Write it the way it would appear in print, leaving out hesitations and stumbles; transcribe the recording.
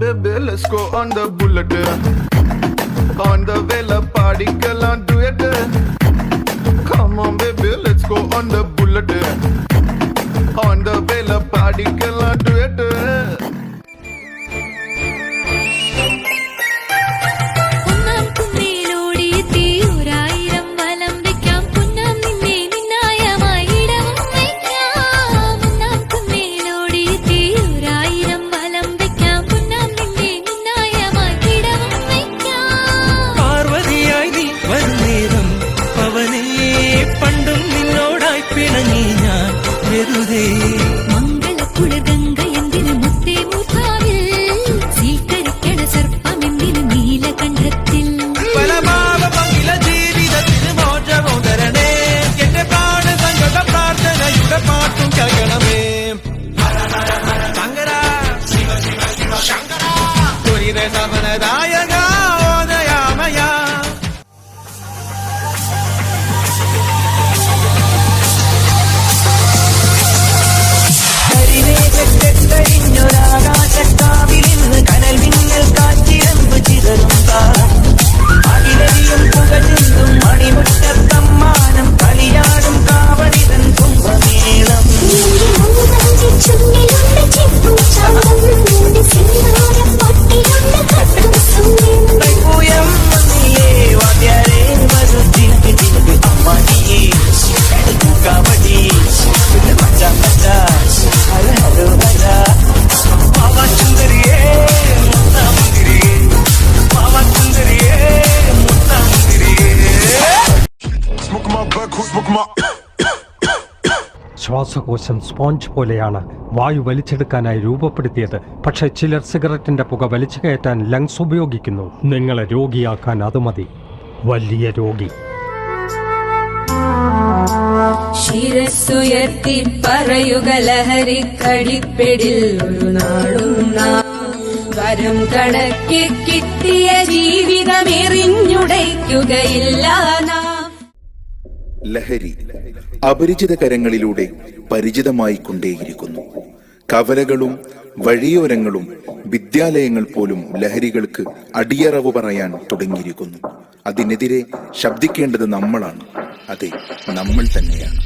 Baby, let's go on the bullet. On the vela party, girl, I'll do it. Come on, baby, let's go on the bullet. On the vela party, girl, I'll do it. ശ്വാസകോശം sponge പോലെയാണ് വായു വലിച്ചെടുക്കാനായി രൂപപ്പെടുത്തിയത്. പക്ഷേ ചിലർ സിഗരറ്റിന്റെ പുക വലിച്ചു കയറ്റാൻ lungs ഉപയോഗിക്കുന്നു. നിങ്ങളെ രോഗിയാക്കാൻ അത് മതി. വലിയ രോഗി. ശിരസ്സുയർത്തി പറയുക ലഹരിക്കടിപ്പിടിൽ ഒരു നാളും വരം കണക്കി കിട്ടിയ ജീവിതമെറിഞ്ഞുടയ്ക്കുകയില്ല. ലഹരി അപരിചിത കരങ്ങളിലൂടെ പരിചിതമായി കൊണ്ടേയിരിക്കുന്നു. കവലകളും വഴിയോരങ്ങളും വിദ്യാലയങ്ങൾ പോലും ലഹരികൾക്ക് അടിയറവ് പറയാൻ തുടങ്ങിയിരിക്കുന്നു. അതിനെതിരെ ശബ്ദിക്കേണ്ടത് നമ്മളാണ്. അതെ, നമ്മൾ തന്നെയാണ്.